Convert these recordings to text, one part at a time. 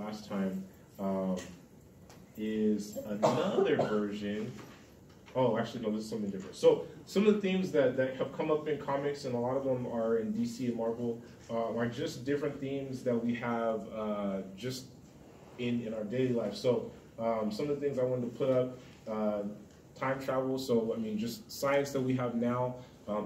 last time is another version. Oh, actually, no, this is something different. So some of the themes that have come up in comics, and a lot of them are in DC and Marvel, are just different themes that we have just in our daily life. So some of the things I wanted to put up, time travel. So, I mean, just science that we have now.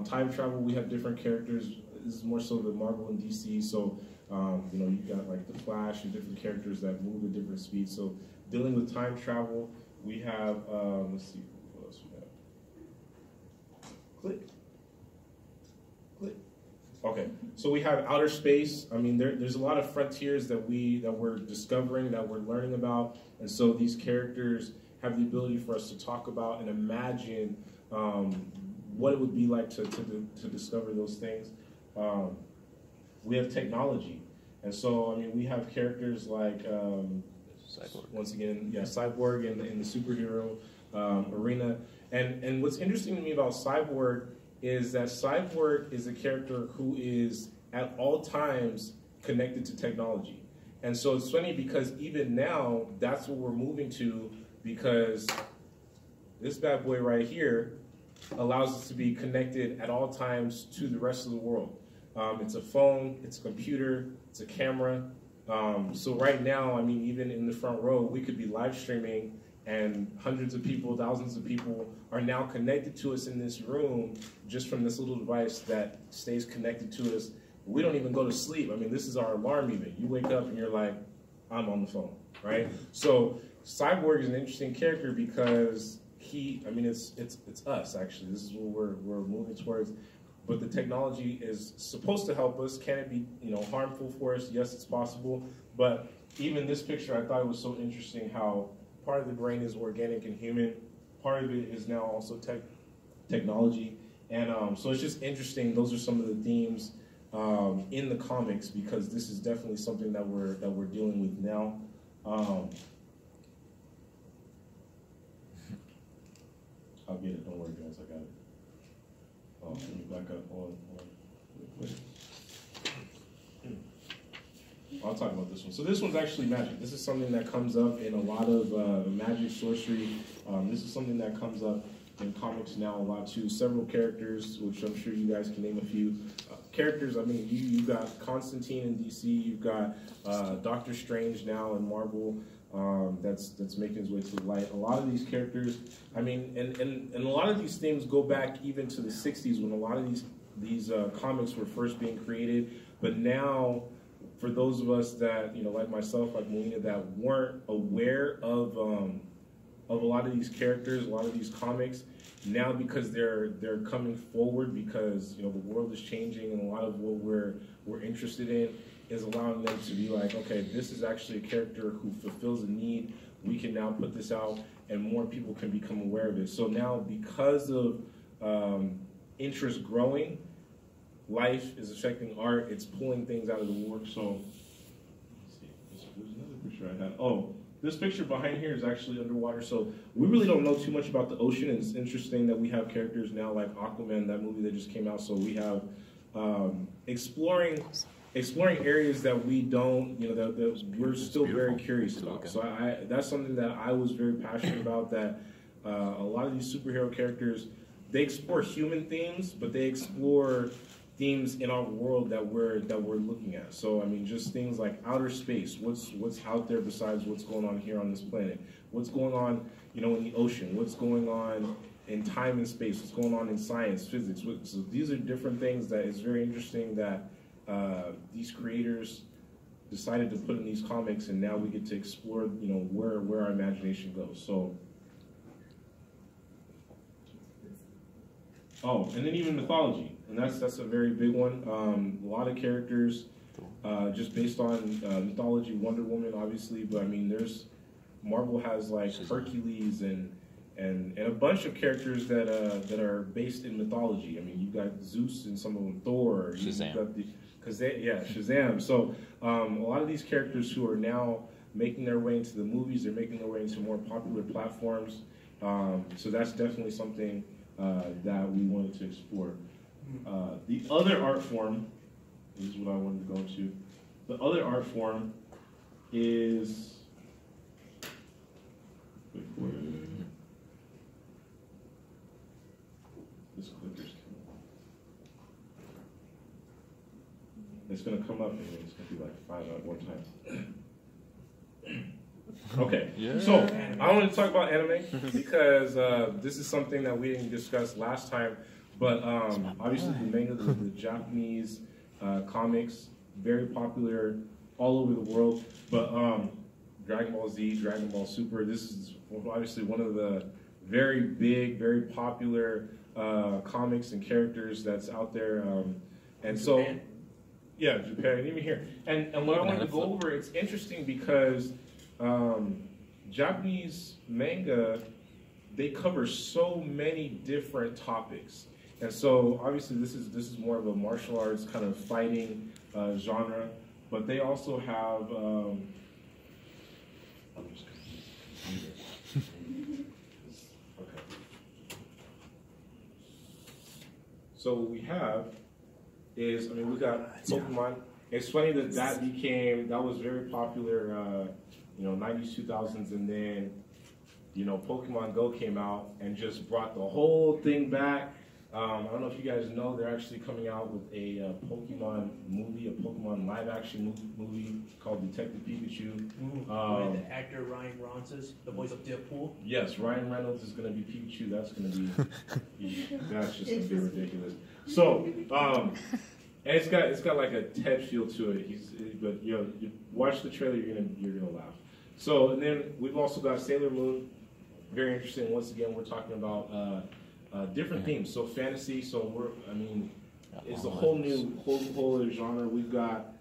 Time travel, we have different characters. This is more so the Marvel and DC. So, you know, you got like the Flash and different characters that move at different speeds. So dealing with time travel, we have, let's see, what else we have? Click. Okay, so we have outer space. I mean, there's a lot of frontiers that we're discovering, that we're learning about, and so these characters have the ability for us to talk about and imagine what it would be like to discover those things. We have technology, and so I mean, we have characters like once again, yeah, Cyborg in the superhero arena. And what's interesting to me about Cyborg is that Cyborg is a character who is at all times connected to technology. And so it's funny because even now, that's what we're moving to, because this bad boy right here allows us to be connected at all times to the rest of the world. It's a phone, it's a computer, it's a camera. So right now, I mean, even in the front row, we could be live streaming, and hundreds of people, thousands of people are now connected to us in this room just from this little device that stays connected to us. We don't even go to sleep. I mean, this is our alarm even. You wake up and you're like, I'm on the phone, right? So Cyborg is an interesting character because I mean, it's us actually. This is what we're moving towards. But the technology is supposed to help us. Can it be, you know, harmful for us? Yes, it's possible. But even this picture, I thought it was so interesting how part of the brain is organic and human. Part of it is now also technology. And so it's just interesting. Those are some of the themes in the comics, because this is definitely something that we're dealing with now. I'll get it. Don't worry, guys. I got it. Let me back up on wait. I'll talk about this one. So this one's actually magic. This is something that comes up in a lot of magic, sorcery. This is something that comes up in comics now a lot too. Several characters, which I'm sure you guys can name a few. Characters, I mean, you've got Constantine in DC, you've got Doctor Strange now in Marvel. That's making his way to the light. A lot of these characters, I mean, and a lot of these things go back even to the 60s when a lot of these comics were first being created. But now, for those of us that, you know, like myself, like Melina, that weren't aware of a lot of these characters, a lot of these comics, now because they're coming forward, because, you know, the world is changing, and a lot of what we're interested in is allowing them to be like, okay, this is actually a character who fulfills a need. We can now put this out, and more people can become aware of it. So now, because of interest growing, life is affecting art. It's pulling things out of the work. So, let's see. There's another picture I had. Oh, this picture behind here is actually underwater. So we really don't know too much about the ocean. And it's interesting that we have characters now like Aquaman, that movie that just came out. So we have exploring areas that we don't, you know, that we're still very curious about. So that's something that I was very passionate about, that a lot of these superhero characters, they explore human themes, but they explore themes in our world that we're looking at. So I mean, just things like outer space. What's out there besides what's going on here on this planet? What's going on, you know, in the ocean? What's going on in time and space? What's going on in science, physics? So these are different things that is very interesting that these creators decided to put in these comics, and now we get to explore, you know, where our imagination goes. So, oh, and then even mythology, and that's a very big one. A lot of characters just based on mythology. Wonder Woman, obviously, but I mean, Marvel has like Hercules and a bunch of characters that are based in mythology. I mean, you got Zeus and some of them, Thor. Shazam. You got Shazam. So a lot of these characters who are now making their way into the movies, they're making their way into more popular platforms. So that's definitely something that we wanted to explore. The other art form, this is what I wanted to go into. The other art form is this clicker's it's going to come up and it's going to be like 5 at one time. Okay, yeah. So I want to talk about anime because this is something that we didn't discuss last time, but obviously the manga, the Japanese comics, very popular all over the world, but Dragon Ball Z, Dragon Ball Super, this is obviously one of the very big, very popular comics and characters that's out there, and so, Japan. Yeah, Japan, even here. And what I wanted to go over, it's interesting because Japanese manga, they cover so many different topics. And so obviously this is more of a martial arts kind of fighting genre, but they also have okay. So what we have is, I mean, we got Pokemon. It's funny that that was very popular, you know, 90s, 2000s, and then, you know, Pokemon Go came out and just brought the whole thing back. I don't know if you guys know, they're actually coming out with a Pokemon movie, a Pokemon live-action movie called Detective Pikachu. With the actor Ryan Reynolds, the voice of Deadpool. Yes, Ryan Reynolds is going to be Pikachu. That's going to be, that's just going to be ridiculous. So, and it's got like a Ted feel to it. But you know, you watch the trailer, you're gonna laugh. So, and then we've also got Sailor Moon. Very interesting. Once again, we're talking about different themes. So fantasy. So it's a whole other genre. We've got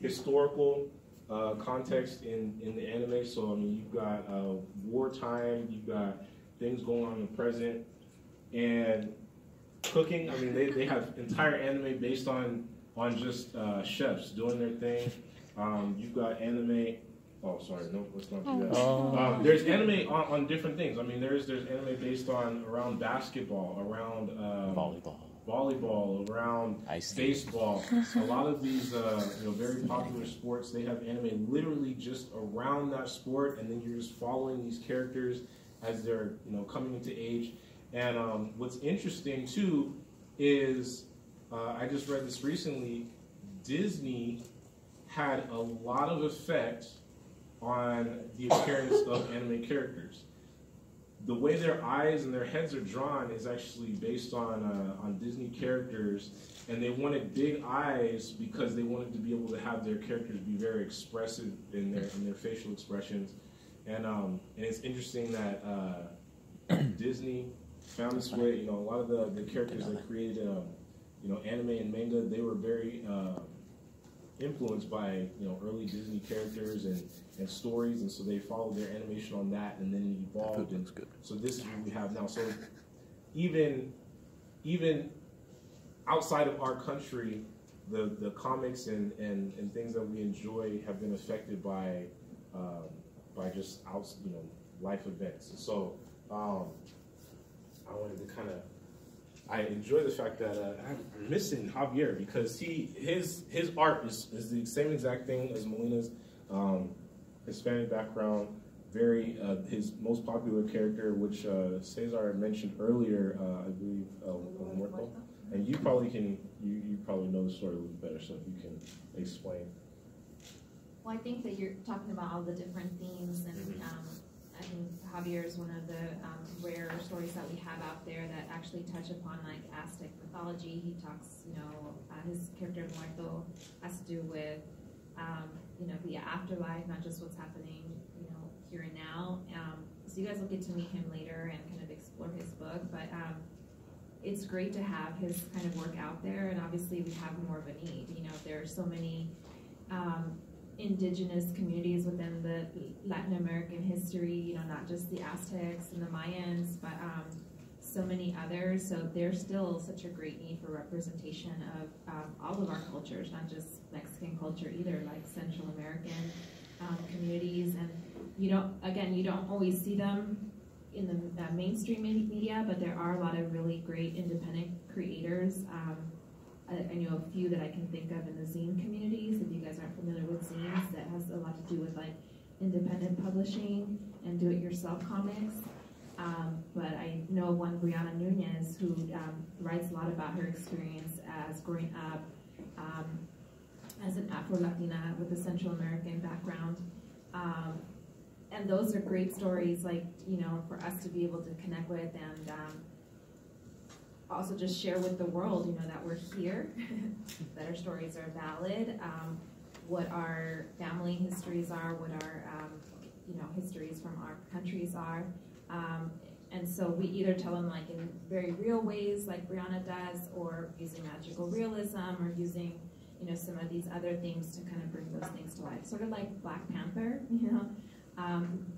historical context in the anime. So I mean, you've got wartime. You've got things going on in the present, and cooking. I mean, they have entire anime based on just chefs doing their thing. You've got anime. Oh, sorry, no, let's not do that. There's anime on different things. I mean, there's anime based on around basketball, around volleyball, around baseball. A lot of these very popular sports, they have anime literally just around that sport, and then you're just following these characters as they're coming into age. And what's interesting too is I just read this recently. Disney had a lot of effect on the appearance of anime characters. The way their eyes and their heads are drawn is actually based on Disney characters, and they wanted big eyes because they wanted to be able to have their characters be very expressive in their facial expressions. And it's interesting that Disney found this way. A lot of the characters they created, anime and manga, they were very influenced by early Disney characters and stories, and so they followed their animation on that, and then it evolved. And so this is what we have now. So even outside of our country, the comics and things that we enjoy have been affected by just life events. So I wanted to I enjoy the fact that I'm missing Javier because his art is the same exact thing as Melina's. Hispanic background, very his most popular character, which Cesar mentioned earlier, I believe, Muerto. And you probably know the story a little better, so if you can explain. Well, I think that you're talking about all the different themes, and I think Javier is one of the rare stories that we have out there that actually touch upon like Aztec mythology. He talks, his character Muerto has to do with, the afterlife, not just what's happening, here and now. So you guys will get to meet him later and kind of explore his book, but it's great to have his kind of work out there, and obviously we have more of a need. There are so many indigenous communities within the Latin American history, not just the Aztecs and the Mayans, but so many others. So there's still such a great need for representation of all of our cultures, not just Mexican culture either, like Central American communities. And you don't always see them in the mainstream media, but there are a lot of really great independent creators I know a few that I can think of in the zine communities. If you guys aren't familiar with zines, that has a lot to do with like independent publishing and do-it-yourself comics. But I know one, Brianna Nunez, who writes a lot about her experience as growing up as an Afro-Latina with a Central American background. And those are great stories, like, you know, for us to be able to connect with and also just share with the world, you know, that we're here, that our stories are valid, what our family histories are, what our, you know, histories from our countries are. And so we either tell them like in very real ways, like Brianna does, or using magical realism, or using, you know, some of these other things to kind of bring those things to life. Sort of like Black Panther, you know,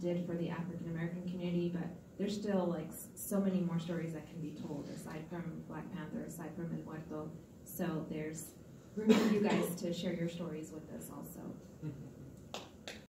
did for the African American community, but there's still like so many more stories that can be told aside from Black Panther, aside from El Muerto. So there's room for you guys to share your stories with us also.